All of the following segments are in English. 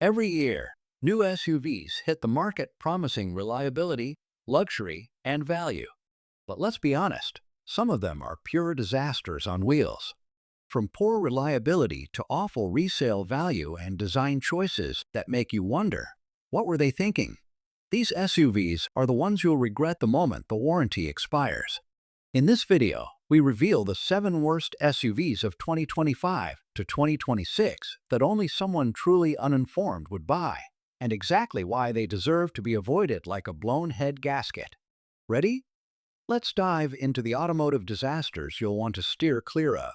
Every year, new SUVs hit the market promising reliability, luxury, and value. But let's be honest, some of them are pure disasters on wheels. From poor reliability to awful resale value and design choices that make you wonder, what were they thinking? These SUVs are the ones you'll regret the moment the warranty expires. In this video, we reveal the 7 worst SUVs of 2025 to 2026 that only someone truly uninformed would buy, and exactly why they deserve to be avoided like a blown head gasket. Ready? Let's dive into the automotive disasters you'll want to steer clear of.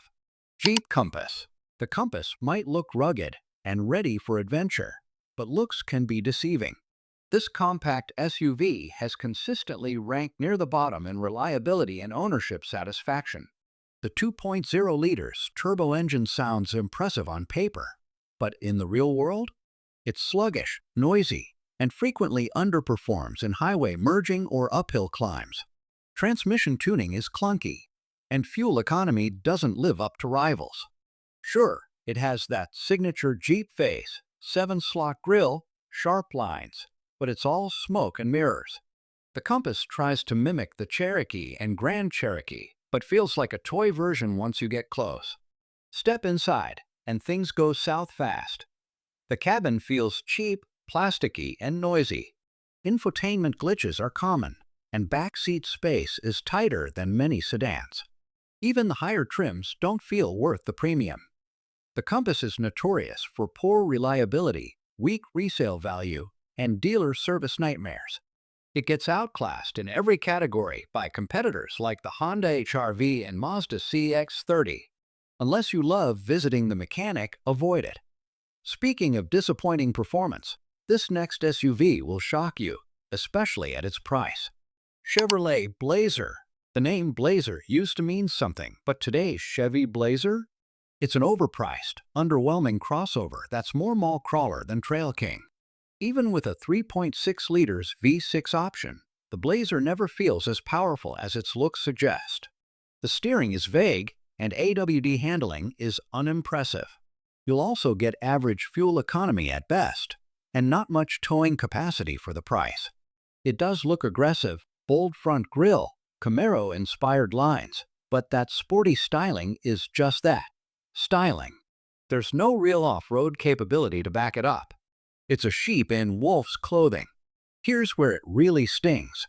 Jeep Compass. The Compass might look rugged and ready for adventure, but looks can be deceiving. This compact SUV has consistently ranked near the bottom in reliability and ownership satisfaction. The 2.0 liters turbo engine sounds impressive on paper, but in the real world, it's sluggish, noisy, and frequently underperforms in highway merging or uphill climbs. Transmission tuning is clunky, and fuel economy doesn't live up to rivals. Sure, it has that signature Jeep face, 7-slot grille, sharp lines, but it's all smoke and mirrors. The Compass tries to mimic the Cherokee and Grand Cherokee, but feels like a toy version once you get close. Step inside, and things go south fast. The cabin feels cheap, plasticky, and noisy. Infotainment glitches are common, and backseat space is tighter than many sedans. Even the higher trims don't feel worth the premium. The Compass is notorious for poor reliability, weak resale value, and dealer service nightmares. It gets outclassed in every category by competitors like the Honda HR-V and Mazda CX-30. Unless you love visiting the mechanic, avoid it. Speaking of disappointing performance, this next SUV will shock you, especially at its price. Chevrolet Blazer. The name Blazer used to mean something, but today's Chevy Blazer? It's an overpriced, underwhelming crossover that's more mall crawler than Trail King. Even with a 3.6 liters V6 option, the Blazer never feels as powerful as its looks suggest. The steering is vague, and AWD handling is unimpressive. You'll also get average fuel economy at best, and not much towing capacity for the price. It does look aggressive, bold front grille, Camaro-inspired lines, but that sporty styling is just that, styling. There's no real off-road capability to back it up. It's a sheep in wolf's clothing. Here's where it really stings.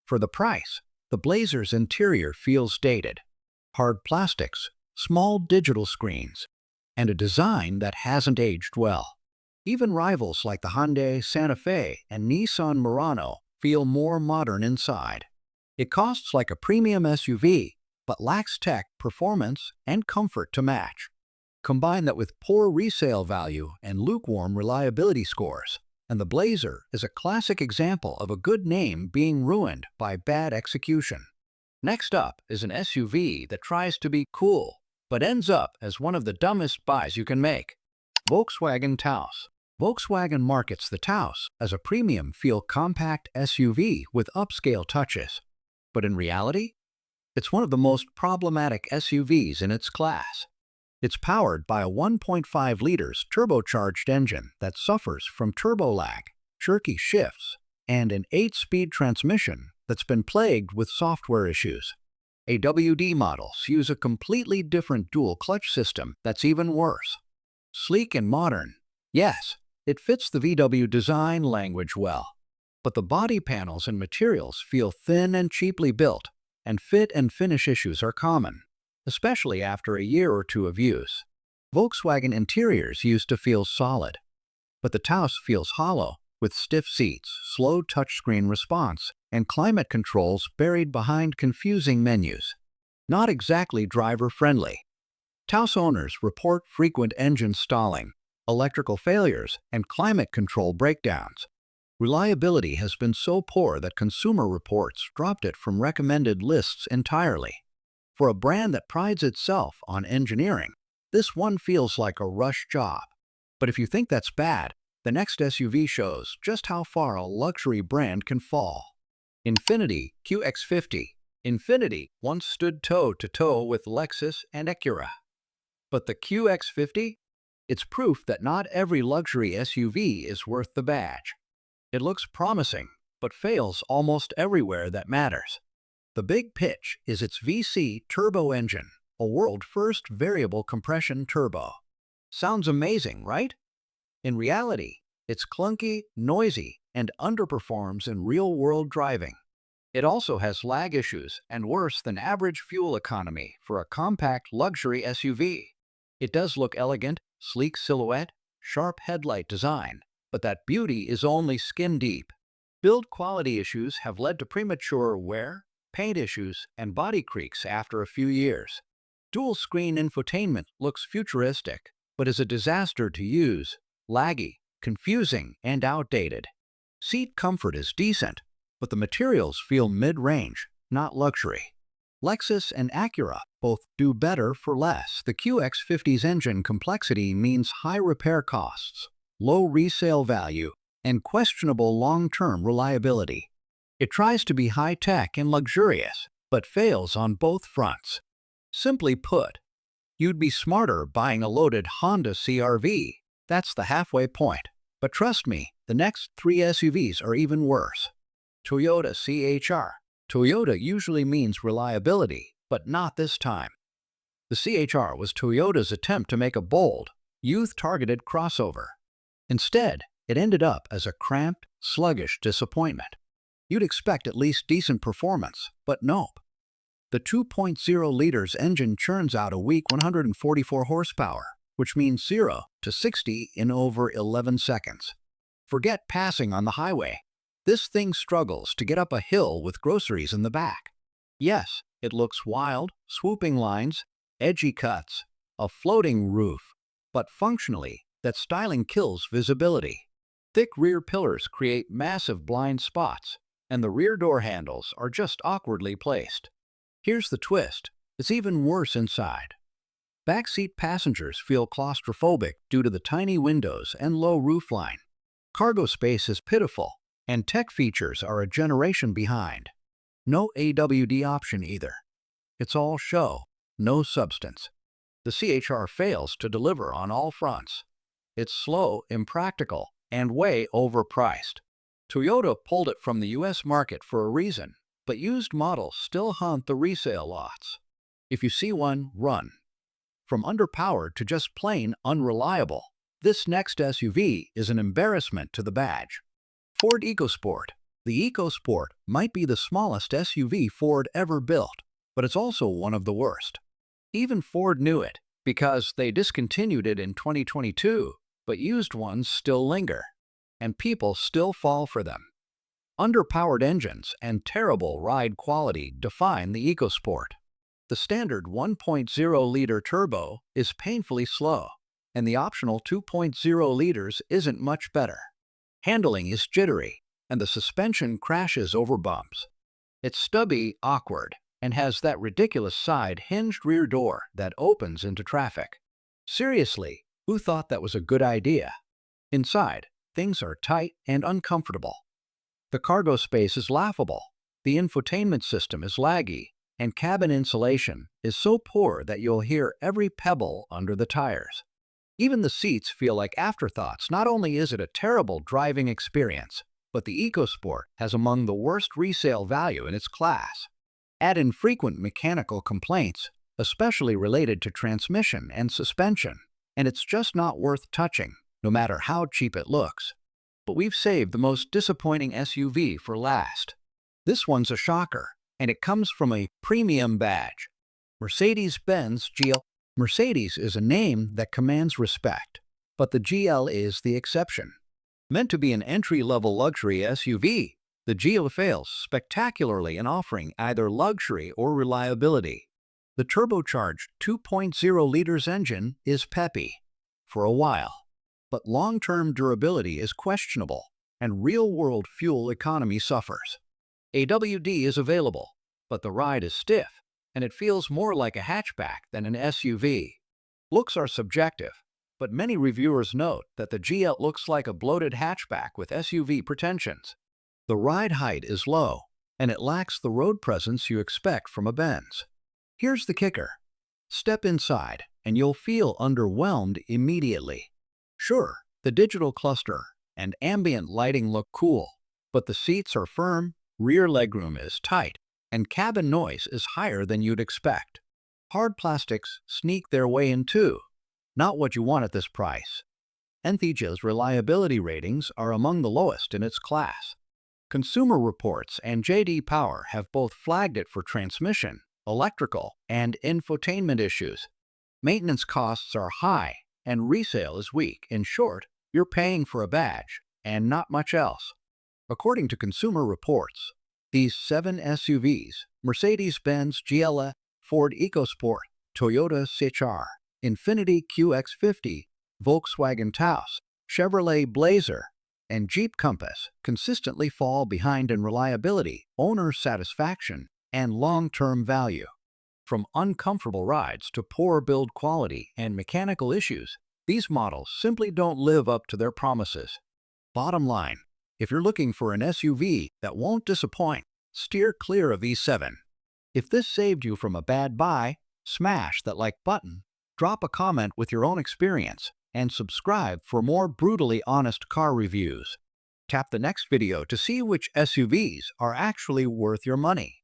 For the price, the Blazer's interior feels dated. Hard plastics, small digital screens, and a design that hasn't aged well. Even rivals like the Hyundai Santa Fe and Nissan Murano feel more modern inside. It costs like a premium SUV, but lacks tech, performance, and comfort to match. Combine that with poor resale value and lukewarm reliability scores, and the Blazer is a classic example of a good name being ruined by bad execution. Next up is an SUV that tries to be cool, but ends up as one of the dumbest buys you can make. Volkswagen Taos. Volkswagen markets the Taos as a premium feel compact SUV with upscale touches. But in reality, it's one of the most problematic SUVs in its class. It's powered by a 1.5 liters turbocharged engine that suffers from turbo lag, jerky shifts, and an 8-speed transmission that's been plagued with software issues. AWD models use a completely different dual clutch system that's even worse. Sleek and modern, yes, it fits the VW design language well. But the body panels and materials feel thin and cheaply built, and fit and finish issues are common, especially after a year or two of use. Volkswagen interiors used to feel solid, but the Taos feels hollow, with stiff seats, slow touchscreen response, and climate controls buried behind confusing menus. Not exactly driver-friendly. Taos owners report frequent engine stalling, electrical failures, and climate control breakdowns. Reliability has been so poor that Consumer Reports dropped it from recommended lists entirely. For a brand that prides itself on engineering, this one feels like a rush job. But if you think that's bad, the next SUV shows just how far a luxury brand can fall. Infiniti QX50. Infiniti once stood toe-to-toe with Lexus and Acura. But the QX50? It's proof that not every luxury SUV is worth the badge. It looks promising, but fails almost everywhere that matters. The big pitch is its VC turbo engine, a world-first variable compression turbo. Sounds amazing, right? In reality, it's clunky, noisy, and underperforms in real-world driving. It also has lag issues and worse than average fuel economy for a compact luxury SUV. It does look elegant, sleek silhouette, sharp headlight design, but that beauty is only skin deep. Build quality issues have led to premature wear, paint issues, and body creaks after a few years. Dual-screen infotainment looks futuristic, but is a disaster to use, laggy, confusing, and outdated. Seat comfort is decent, but the materials feel mid-range, not luxury. Lexus and Acura both do better for less. The QX50's engine complexity means high repair costs, low resale value, and questionable long-term reliability. It tries to be high-tech and luxurious, but fails on both fronts. Simply put, you'd be smarter buying a loaded Honda CR-V. That's the halfway point. But trust me, the next three SUVs are even worse. Toyota CHR. Toyota usually means reliability, but not this time. The CHR was Toyota's attempt to make a bold, youth-targeted crossover. Instead, it ended up as a cramped, sluggish disappointment. You'd expect at least decent performance, but nope. The 2.0-liter engine churns out a weak 144 horsepower, which means 0 to 60 in over 11 seconds. Forget passing on the highway. This thing struggles to get up a hill with groceries in the back. Yes, it looks wild, swooping lines, edgy cuts, a floating roof, but functionally, that styling kills visibility. Thick rear pillars create massive blind spots, and the rear door handles are just awkwardly placed. Here's the twist. It's even worse inside. Backseat passengers feel claustrophobic due to the tiny windows and low roofline. Cargo space is pitiful, and tech features are a generation behind. No AWD option either. It's all show, no substance. The CHR fails to deliver on all fronts. It's slow, impractical, and way overpriced. Toyota pulled it from the US market for a reason, but used models still haunt the resale lots. If you see one, run. From underpowered to just plain unreliable, this next SUV is an embarrassment to the badge. Ford EcoSport. The EcoSport might be the smallest SUV Ford ever built, but it's also one of the worst. Even Ford knew it, because they discontinued it in 2022, but used ones still linger, and people still fall for them. Underpowered engines and terrible ride quality define the EcoSport. The standard 1.0-liter turbo is painfully slow, and the optional 2.0 liters isn't much better. Handling is jittery, and the suspension crashes over bumps. It's stubby, awkward, and has that ridiculous side hinged rear door that opens into traffic. Seriously, who thought that was a good idea? Inside, things are tight and uncomfortable. The cargo space is laughable, the infotainment system is laggy, and cabin insulation is so poor that you'll hear every pebble under the tires. Even the seats feel like afterthoughts. Not only is it a terrible driving experience, but the EcoSport has among the worst resale value in its class. Add in frequent mechanical complaints, especially related to transmission and suspension, and it's just not worth touching, no matter how cheap it looks. But we've saved the most disappointing SUV for last. This one's a shocker, and it comes from a premium badge. Mercedes-Benz GL. Mercedes is a name that commands respect, but the GL is the exception. Meant to be an entry-level luxury SUV, the GL fails spectacularly in offering either luxury or reliability. The turbocharged 2.0-liter engine is peppy for a while, but long-term durability is questionable, and real-world fuel economy suffers. AWD is available, but the ride is stiff, and it feels more like a hatchback than an SUV. Looks are subjective, but many reviewers note that the GL looks like a bloated hatchback with SUV pretensions. The ride height is low, and it lacks the road presence you expect from a Benz. Here's the kicker. Step inside, and you'll feel underwhelmed immediately. Sure, the digital cluster and ambient lighting look cool, but the seats are firm, rear legroom is tight, and cabin noise is higher than you'd expect. Hard plastics sneak their way in too. Not what you want at this price. Infiniti's reliability ratings are among the lowest in its class. Consumer Reports and JD Power have both flagged it for transmission, electrical, and infotainment issues. Maintenance costs are high, and resale is weak. In short, you're paying for a badge, and not much else. According to Consumer Reports, these 7 SUVs, Mercedes-Benz GLA, Ford EcoSport, Toyota CHR, Infiniti QX50, Volkswagen Taos, Chevrolet Blazer, and Jeep Compass consistently fall behind in reliability, owner satisfaction, and long-term value. From uncomfortable rides to poor build quality and mechanical issues, these models simply don't live up to their promises. Bottom line, if you're looking for an SUV that won't disappoint, steer clear of these 7. If this saved you from a bad buy, smash that like button, drop a comment with your own experience, and subscribe for more brutally honest car reviews. Tap the next video to see which SUVs are actually worth your money.